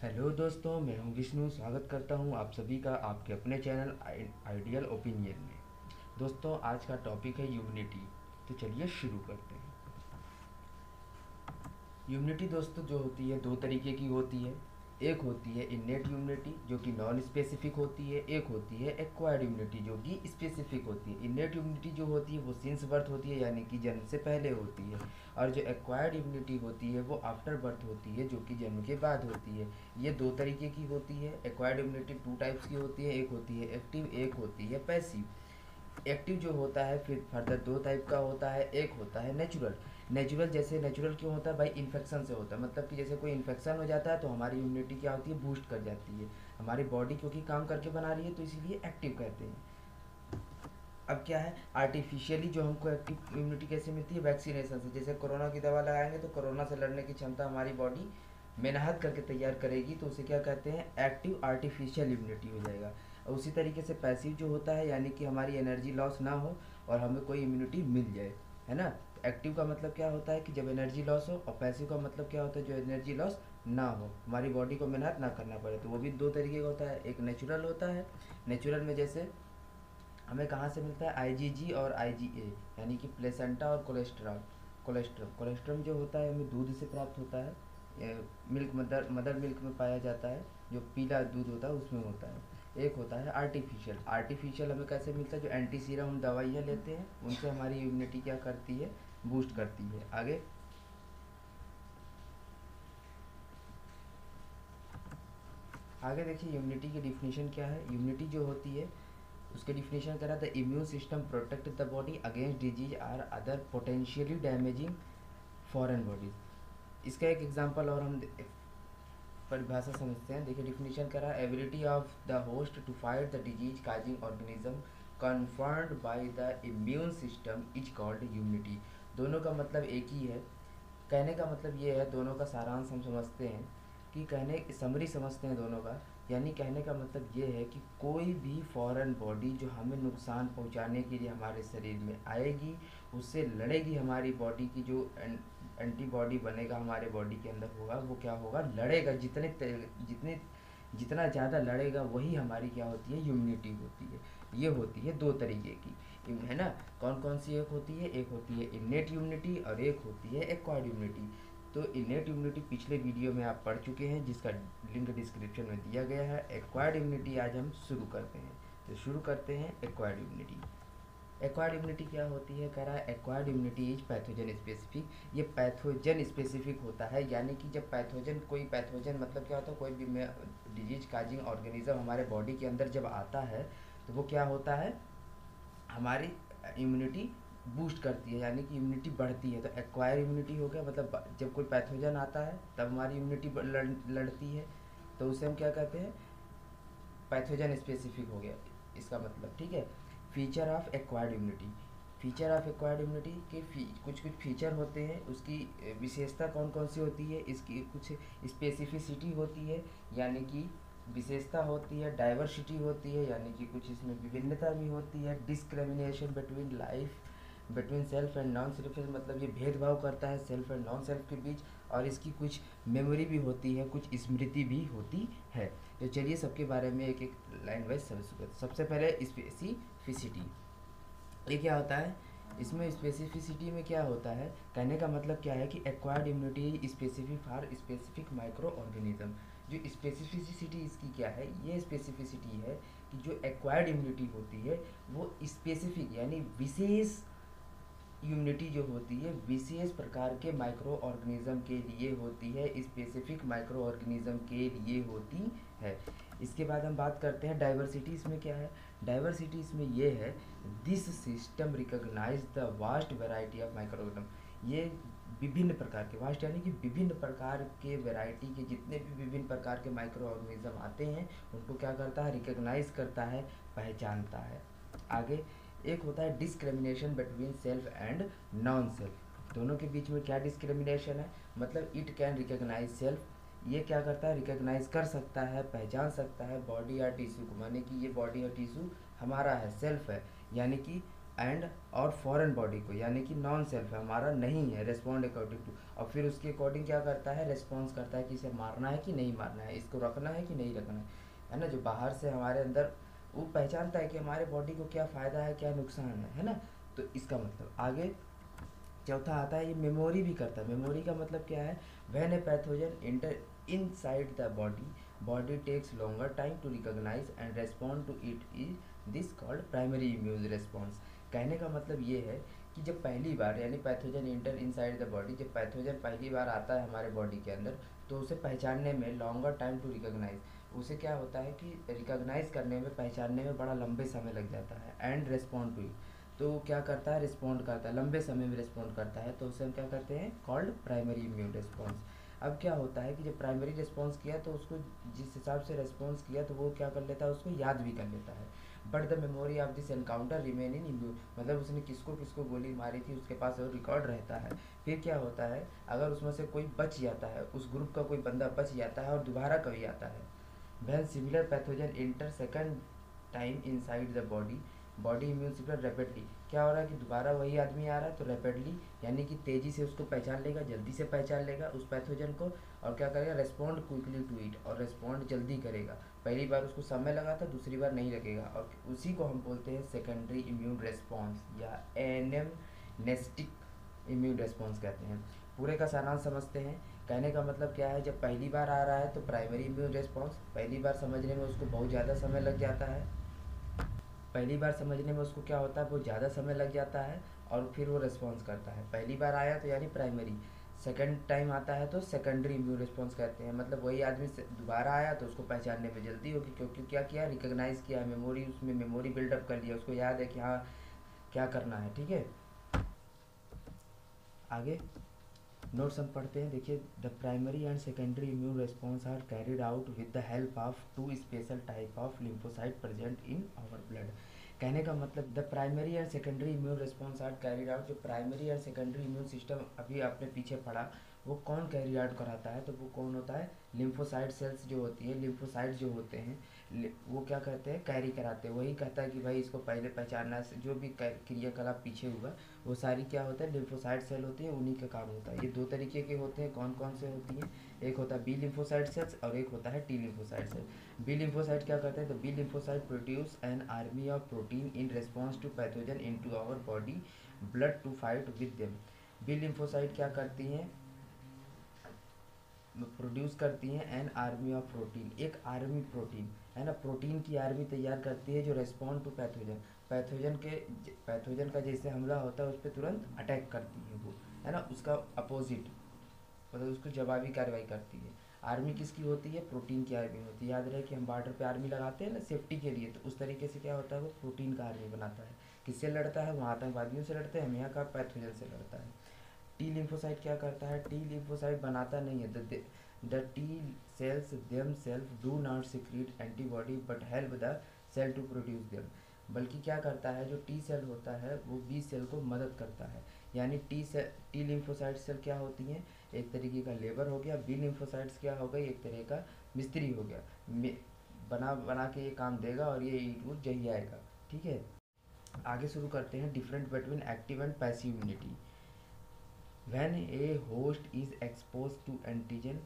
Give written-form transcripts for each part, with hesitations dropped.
Hello दोस्तों, मैं हूं विष्णु। स्वागत करता हूं आप सभी का आपके अपने चैनल आइडियल ओपिनियन में। दोस्तों, आज का टॉपिक है यूनिटी। तो चलिए शुरू करते हैं। यूनिटी दोस्तों जो होती है दो तरीके की होती है। एक होती है इन्नेट यूनिटी जो कि नॉन स्पेसिफिक होती है। एक होती है एक्वायर्ड यूनिटी जो कि स्पेसिफिक होती है। इन्नेट यूनिटी जो होती है वो सिंस बर्थ होती है, यानी कि जन्म से पहले होती है। और जो एक्वायर्ड यूनिटी होती है वो आफ्टर बर्थ होती है, जो कि जन्म के बाद होती है। ये दो तरीके की होती है। एक्वायर्ड इम्यूनिटी टू टाइप्स की होती है, एक होती है एक्टिव, एक होती है पैसिव। एक्टिव जो होता है फिर फर्दर दो टाइप का होता है। एक होता है नेचुरल। नेचुरल जैसे नेचुरल क्यों होता है भाई? इन्फेक्शन से होता है। मतलब कि जैसे कोई इन्फेक्शन हो जाता है तो हमारी इम्यूनिटी क्या होती है? बूस्ट कर जाती है। हमारी बॉडी क्योंकि काम करके बना रही है तो इसीलिए एक्टिव कहते हैं। अब क्या है आर्टिफिशियली जो हमको एक्टिव इम्यूनिटी कैसे मिलती है? वैक्सीनेशन से। जैसे कोरोना की दवा लगाएंगे तो कोरोना से लड़ने की क्षमता हमारी बॉडी मेहनत करके तैयार करेगी, तो उसे क्या कहते हैं? एक्टिव आर्टिफिशियल इम्यूनिटी हो जाएगा। और उसी तरीके से पैसिव जो होता है, यानी कि हमारी एनर्जी लॉस ना हो और हमें कोई इम्यूनिटी मिल जाए, है ना। तो एक्टिव का मतलब क्या होता है कि जब एनर्जी लॉस हो, और पैसिव का मतलब क्या होता है? जो एनर्जी लॉस ना हो, हमारी बॉडी को मेहनत ना करना पड़े। तो वो भी दो तरीके का होता है। एक नेचुरल होता है। नेचुरल में जैसे हमें कहाँ से मिलता है? आईजीजी और आईजीए, यानी कि प्लेसेंटा और कोलेस्ट्रॉल। कोलेस्ट्रॉल जो होता है हमें दूध से प्राप्त होता है। मिल्क मदर मिल्क में पाया जाता है। जो पीला दूध होता है उसमें होता है। एक होता है आर्टिफिशियल। आर्टिफिशियल हमें कैसे मिलता है? जो एंटी सीरम हम दवाइयाँ लेते हैं उनसे हमारी इम्यूनिटी क्या करती है? बूस्ट करती है। आगे आगे देखिए इम्यूनिटी की डिफिनीशन क्या है। इम्यूनिटी जो होती है उसके डिफिनेशन करा the immune system protect the body against disease or other potentially damaging foreign bodies. इसका एक एग्जांपल और हम परिभाषा समझते हैं। देखिए डिफिनेशन करा ability of the host to fight the disease causing organism confirmed by the immune system is called immunity. दोनों का मतलब एक ही है। कहने का मतलब ये है, दोनों का सारांश हम समझते हैं कि कहने समरी समझते हैं दोनों का। यानी कहने का मतलब ये है कि कोई भी फॉरेन बॉडी जो हमें नुकसान पहुंचाने के लिए हमारे शरीर में आएगी, उससे लड़ेगी। हमारी बॉडी की जो एंटीबॉडी बनेगा हमारे बॉडी के अंदर होगा, वो क्या होगा? लड़ेगा। जितने जितना ज़्यादा लड़ेगा वही हमारी क्या होती है? इम्यूनिटी होती है। ये होती है दो तरीके की, है ना। कौन कौन सी? एक होती है इन्नेट इम्यूनिटी और एक होती है एक्वायर्ड इम्यूनिटी। तो इन्नेट इम्यूनिटी पिछले वीडियो में आप पढ़ चुके हैं, जिसका लिंक डिस्क्रिप्शन में दिया गया है। एक्वायर्ड इम्यूनिटी आज हम शुरू करते हैं। तो शुरू करते हैं एक्वायर्ड इम्यूनिटी। एक्वायर्ड इम्यूनिटी क्या होती है? कह रहा है acquired immunity is pathogen specific. ये पैथोजन स्पेसिफिक होता है, यानी कि जब पैथोजन, कोई पैथोजन मतलब क्या होता है? कोई भी डिजीज काजिंग ऑर्गेनिज्म हमारे बॉडी के अंदर जब आता है तो वो क्या होता है? हमारी इम्यूनिटी बूस्ट करती है, यानी कि इम्यूनिटी बढ़ती है। तो एक्वायर इम्यूनिटी हो गया, मतलब जब कोई पैथोजन आता है तब हमारी इम्यूनिटी लड़ती है, तो उसे हम क्या कहते हैं? पैथोजन स्पेसिफिक हो गया इसका मतलब, ठीक है। Feature of acquired immunity. Feature of acquired immunity के कुछ कुछ फीचर होते हैं। उसकी विशेषता कौन कौन सी होती है? इसकी कुछ स्पेसिफिसिटी होती है, यानी कि विशेषता होती है। डाइवर्सिटी होती है, यानी कि कुछ इसमें विभिन्नता भी होती है। Discrimination between self and non self, मतलब ये भेदभाव करता है सेल्फ एंड नॉन सेल्फ के बीच। और इसकी कुछ मेमोरी भी होती है, कुछ स्मृति भी होती है। तो चलिए सबके बारे में एक एक लाइन वाइज समझ। सबसे पहले स्पेसिफिसिटी। ये क्या होता है? इसमें स्पेसिफिसिटी में क्या होता है? कहने का मतलब क्या है कि acquired immunity specific for specific micro organism. जो स्पेसिफिसिटी इसकी क्या है? ये स्पेसिफिसिटी है कि जो एक्वायर्ड इम्यूनिटी होती है वो स्पेसिफिक यानी विशेष इम्यूनिटी जो होती है विशेष प्रकार के माइक्रो ऑर्गेनिज्म के लिए होती है, स्पेसिफिक माइक्रो ऑर्गेनिज्म के लिए होती है। इसके बाद हम बात करते हैं डाइवर्सिटी। इसमें क्या है? डाइवर्सिटी इसमें ये है, this system recognise the vast variety of micro organism. ये विभिन्न प्रकार के, वास्ट यानी कि विभिन्न प्रकार के वैरायटी के, जितने भी विभिन्न प्रकार के माइक्रो ऑर्गेनिज्म आते हैं उनको क्या करता है? रिकॉग्नाइज करता है, पहचानता है। आगे एक होता है discrimination between self and non self. दोनों के बीच में क्या डिस्क्रिमिनेशन है? मतलब इट कैन रिकॉग्नाइज सेल्फ। ये क्या करता है? रिकॉग्नाइज कर सकता है, पहचान सकता है बॉडी या टिश्यू को, माने कि ये बॉडी या टिश्यू हमारा है, सेल्फ है। यानी कि एंड और फॉरेन बॉडी को, यानी कि नॉन सेल्फ है, हमारा नहीं है, रेस्पॉन्ड अकॉर्डिंग टू, और फिर उसके अकॉर्डिंग क्या करता है, रेस्पॉन्स करता है कि इसे मारना है कि नहीं मारना है, इसको रखना है कि नहीं रखना है ना। जो बाहर से हमारे अंदर वो पहचानता है कि हमारे बॉडी को क्या फ़ायदा है क्या नुकसान है ना। तो इसका मतलब आगे चौथा आता है, ये मेमोरी भी करता है। मेमोरी का मतलब क्या है, when a pathogen enter inside the body, body takes longer time to recognise and respond to it, is this called primary immune response. कहने का मतलब ये है कि जब पहली बार यानी pathogen enter inside the body, जब पैथोजन पहली बार आता है हमारे बॉडी के अंदर, तो उसे पहचानने में लॉन्गर टाइम टू रिकॉग्नाइज, उसे क्या होता है कि रिकॉग्नाइज करने में, पहचानने में बड़ा लंबे समय लग जाता है, एंड रेस्पॉन्ड टू इट, तो क्या करता है, रिस्पॉन्ड करता है, लंबे समय में रिस्पॉन्ड करता है, तो उसे हम क्या करते हैं, कॉल्ड प्राइमरी इम्यून रिस्पॉन्स। अब क्या होता है कि जब प्राइमरी रिस्पॉन्स किया तो उसको जिस हिसाब से रिस्पॉन्स किया तो वो क्या कर लेता है, उसको याद भी कर लेता है। But the memory of this encounter remain in immune, मतलब उसने किसको किसको गोली मारी थी उसके पास वो रिकॉर्ड रहता है। फिर क्या होता है, अगर उसमें से कोई बच जाता है, उस ग्रुप का कोई बंदा बच जाता है और दोबारा कभी आता है, when similar pathogen inter second time inside the body, body immune system rapidly, क्या हो रहा है कि दोबारा वही आदमी आ रहा है तो रैपिडली यानी कि तेज़ी से उसको पहचान लेगा, जल्दी से पहचान लेगा उस पैथोजन को, और क्या करेगा, रेस्पॉन्ड क्विकली टू इट, और रेस्पॉन्ड जल्दी करेगा। पहली बार उसको समय लगा था, दूसरी बार नहीं लगेगा, और उसी को हम बोलते हैं सेकेंडरी इम्यून रेस्पॉन्स या एनेमनेस्टिक इम्यून रेस्पॉन्स कहते हैं। पूरे का सारांश समझते हैं। कहने का मतलब क्या है, जब पहली बार आ रहा है तो प्राइमरी इम्यून रेस्पॉन्स, पहली बार समझने में उसको बहुत ज़्यादा समय लग जाता है, पहली बार समझने में उसको क्या होता है, वो ज़्यादा समय लग जाता है, और फिर वो रिस्पॉन्स करता है। पहली बार आया तो यानी प्राइमरी, सेकंड टाइम आता है तो सेकेंडरी इम्यून रिस्पॉन्स कहते हैं, मतलब वही आदमी दोबारा आया तो उसको पहचानने में जल्दी होगी, क्योंकि क्या किया, रिकॉग्नाइज किया, मेमोरी, उसमें मेमोरी बिल्डअप कर लिया, उसको याद है कि हाँ क्या करना है। ठीक है, आगे नोट्स हम पढ़ते हैं। देखिए, the primary and secondary immune response are carried out with the help of two special type of lymphocyte present in our blood. कहने का मतलब the primary and secondary immune response are carried out, जो primary and secondary immune system अभी आपने पीछे पढ़ा, वो कौन कैरी आउट कराता है, तो वो कौन होता है, लिम्फोसाइट सेल्स जो होती है, लिम्फोसाइट जो होते हैं, वो क्या करते हैं, कैरी कराते हैं। वही कहता है कि भाई इसको पहले पहचानना, जो भी क्रियाकलाप पीछे हुआ वो सारी क्या होता है, लिम्फोसाइट सेल होती है, उन्हीं का काम होता है। ये दो तरीके के होते हैं, कौन कौन से होती हैं, एक होता है बी लिम्फोसाइट सेल्स और एक होता है T lymphocyte cell. B lymphocyte क्या करते हैं, तो B lymphocyte produce an army of protein in response to pathogen into our body blood to fight with them. B lymphocyte क्या करती हैं, प्रोड्यूस करती हैं एन आर्मी ऑफ प्रोटीन, एक आर्मी प्रोटीन है ना, प्रोटीन की आर्मी तैयार करती है जो रेस्पॉन्ड टू पैथोजन, पैथोजन का जैसे हमला होता है उस पर तुरंत अटैक करती है वो, है ना, उसका अपोजिट, मतलब उसको जवाबी कार्रवाई करती है। आर्मी किसकी होती है, प्रोटीन की आर्मी होती है। याद रहे कि हम बॉर्डर पे आर्मी लगाते हैं ना सेफ्टी के लिए, तो उस तरीके से क्या होता है, वो प्रोटीन का आर्मी बनाता है। किससे लड़ता है, वहाँ आतंकवादियों से लड़ते हैं, हम यहाँ का पैथोजन से लड़ता है। टी लिम्फोसाइट क्या करता है, टी लिम्फोसाइट बनाता नहीं है, the T cells them self do not secrete antibody but help the cell to produce them. बल्कि क्या करता है, जो टी सेल होता है वो बी सेल को मदद करता है। यानी टी लिम्फोसाइट सेल क्या होती हैं, एक तरीके का लेबर हो गया, बी लिम्फोसाइट्स क्या हो गई, एक तरह का मिस्त्री हो गया, बना बना के ये काम देगा और ये ईट उट जही आएगा। ठीक है, आगे शुरू करते हैं। Different between active and passive immunity. When a host is exposed to antigen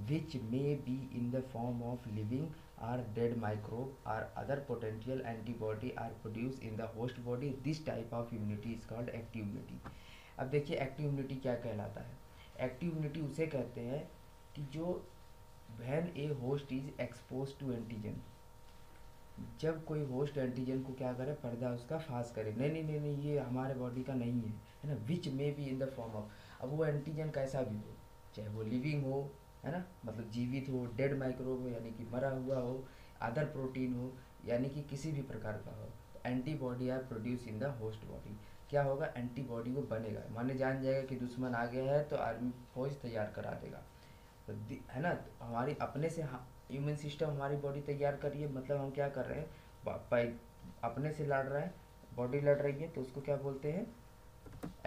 which may be in the form of living or dead microbe or other potential antibody are produced in the host body, this type of immunity is called active immunity. अब देखिए active immunity क्या कहलाता है। Active immunity उसे कहते हैं कि जो when a host is exposed to antigen, जब कोई होस्ट एंटीजन को क्या करे, पर्दा उसका फास करे, नहीं नहीं नहीं नहीं ये हमारे बॉडी का नहीं है ना, which may be in the form of, अब वो एंटीजन कैसा भी हो, चाहे वो लिविंग हो, है ना, मतलब जीवित हो, डेड माइक्रोब हो यानी कि मरा हुआ हो, अदर प्रोटीन हो यानी कि किसी भी प्रकार का हो, antibody are produce in the host body. क्या होगा, एंटीबॉडी वो बनेगा, माने जान जाएगा कि दुश्मन आ गया है तो आर्मी फौज तैयार करा देगा, तो है ना, तो हमारी अपने से इम्यून सिस्टम हमारी बॉडी तैयार कर रही है, मतलब हम क्या कर रहे हैं, अपने से लड़ रहे हैं, बॉडी लड़ रही है तो उसको क्या बोलते हैं,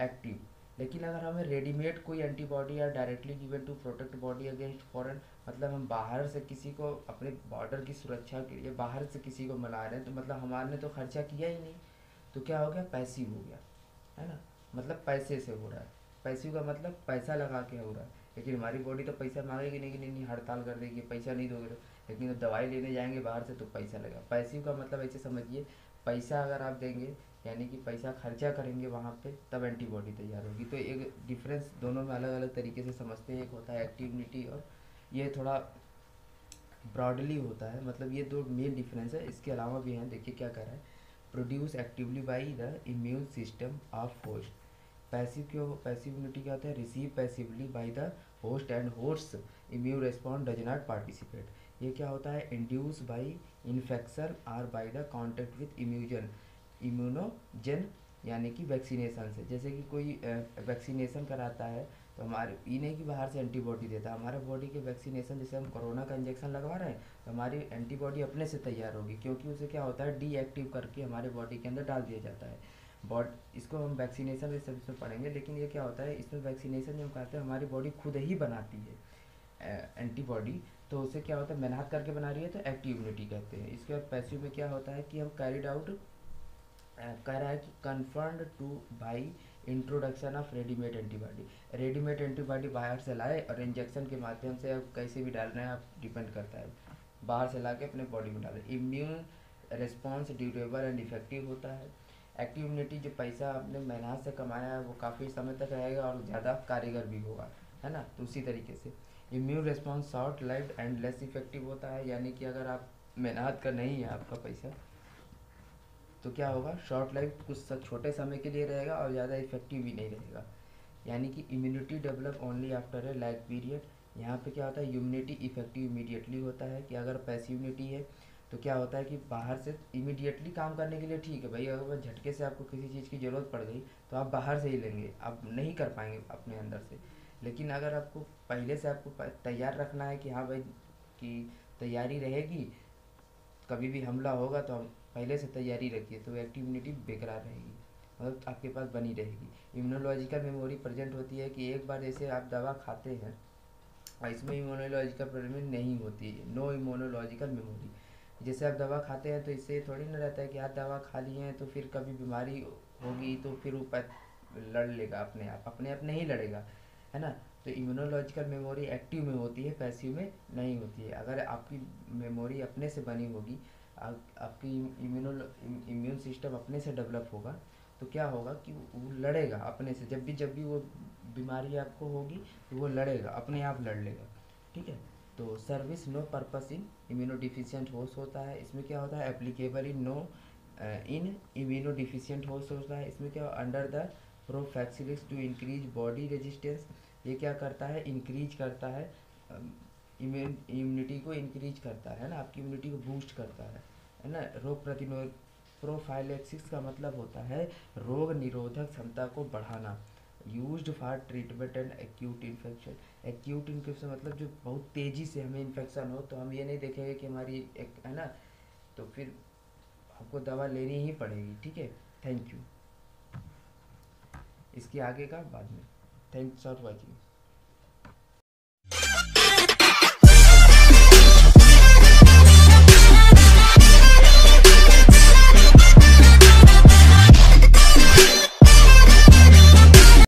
एक्टिव। लेकिन अगर हमें रेडीमेड कोई एंटीबॉडी या directly given to protect body against foreign, मतलब हम बाहर से किसी को अपने बॉर्डर की सुरक्षा के लिए बाहर से किसी को मना रहे हैं, तो मतलब हमारे ने तो खर्चा किया ही नहीं, तो क्या हो गया, पैसिव हो गया, है ना, मतलब पैसे से हो रहा है। पैसिव का मतलब पैसा लगा के हो रहा है, लेकिन हमारी बॉडी तो पैसा मांगेगी नहीं कि नहीं हड़ताल कर देगी, पैसा नहीं दोगे तो। लेकिन जब दवाई लेने जाएंगे बाहर से तो पैसा लगेगा। पैसिव का मतलब ऐसे समझिए, पैसा अगर आप देंगे यानी कि पैसा खर्चा करेंगे वहाँ पे, तब एंटीबॉडी तैयार होगी। तो एक डिफरेंस दोनों में अलग अलग तरीके से समझते हैं, एक होता है एक्टिव इम्यूनिटी और ये थोड़ा ब्रॉडली होता है, मतलब ये दो मेन डिफरेंस है। इसके अलावा भी हैं, देखिए क्या कह रहा है, produce actively by the immune system of host. Passive क्यों, पैसिव इम्यूनिटी क्या होता है, receive passively by the host and host immune response does not participate. ये क्या होता है, induce by infection or by the contact with immunogen यानी कि वैक्सीनेशन से। जैसे कि कोई वैक्सीनेशन कराता है तो हमारे ये नहीं कि बाहर से एंटीबॉडी देता है, हमारे बॉडी के वैक्सीनेशन, जैसे हम कोरोना का इंजेक्शन लगवा रहे हैं तो हमारी एंटीबॉडी अपने से तैयार होगी, क्योंकि उसे क्या होता है, डीएक्टिव करके हमारे बॉडी के अंदर डाल दिया जाता है। इसको हम वैक्सीनेशन के सब इसमें पढ़ेंगे, लेकिन ये क्या होता है, इसमें वैक्सीनेशन जो हम कहते हैं हमारी बॉडी खुद ही बनाती है एंटीबॉडी, तो उसे क्या होता है, मेहनत करके बना रही है तो एक्टिव इम्यूनिटी कहते हैं। इसके बाद पैसिव में क्या होता है कि हम कैरिड आउट कह रहा है कि confirmed two by introduction of readymade antibody. Readymade antibody बाहर से लाए और इंजेक्शन के माध्यम से अब कैसे भी डालना है आप डिपेंड करता है, बाहर से ला के अपने बॉडी में डालें। Immune response durable and effective होता है। एक्टिव इम्यूनिटी जो पैसा आपने मेहनत से कमाया है वो काफ़ी समय तक रहेगा और ज़्यादा कारीगर भी होगा, है ना। तो उसी तरीके से immune response short life and less effective होता है, यानी कि अगर आप मेहनत का नहीं है आपका पैसा तो क्या होगा, शॉर्ट लाइफ कुछ छोटे समय के लिए रहेगा और ज़्यादा इफेक्टिव भी नहीं रहेगा। यानी कि immunity develop only after a lag period. यहाँ पे क्या होता है, इम्यूनिटी इफेक्टिव इमीडिएटली होता है कि अगर पैसिव इम्यूनिटी है तो क्या होता है कि बाहर से इमीडिएटली काम करने के लिए ठीक है भाई, अगर झटके से आपको किसी चीज़ की ज़रूरत पड़ गई तो आप बाहर से ही लेंगे, आप नहीं कर पाएंगे अपने अंदर से। लेकिन अगर आपको पहले से आपको तैयार रखना है कि हाँ भाई कि तैयारी रहेगी, कभी भी हमला होगा तो हम पहले से तैयारी रखिए, तो एक्टिव इम्यूनिटी बेकरार रहेगी, मतलब आपके पास बनी रहेगी। इम्यूनोलॉजिकल मेमोरी प्रेजेंट होती है कि एक बार जैसे आप दवा खाते हैं और इसमें इम्यूनोलॉजिकल प्रॉब्लम नहीं होती है, नो इम्यूनोलॉजिकल मेमोरी। जैसे आप दवा खाते हैं तो इससे थोड़ी ना रहता है कि आप दवा खा लिए हैं तो फिर कभी बीमारी होगी तो फिर वो लड़ लेगा अपने आप नहीं लड़ेगा, है ना। तो इम्यूनोलॉजिकल मेमोरी एक्टिव में होती है, पैसिव में नहीं होती है। अगर आपकी मेमोरी अपने से बनी होगी, आपकी इम्यून सिस्टम अपने से डेवलप होगा तो क्या होगा कि वो लड़ेगा अपने से, जब भी वो बीमारी आपको होगी तो वो लड़ेगा, अपने आप लड़ लेगा, ठीक है। तो serves no purpose in immunodeficient host होता है, इसमें क्या होता है, applicable in no in immunodeficient host होता है। इसमें क्या under the prophylaxis to increase body resistance, ये क्या करता है, इंक्रीज करता है इम्यूनिटी को इंक्रीज करता है ना, आपकी इम्यूनिटी को बूस्ट करता है ना। रोग प्रतिरोध प्रोफाइलेक्सिस का मतलब होता है रोग निरोधक क्षमता को बढ़ाना, used for treatment and acute infection. Acute infection मतलब जो बहुत तेज़ी से हमें इन्फेक्शन हो तो हम ये नहीं देखेंगे कि हमारी एक है ना, तो फिर हमको दवा लेनी ही पड़ेगी, ठीक है। Thank you. इसके आगे का बाद में। Thanks for watching.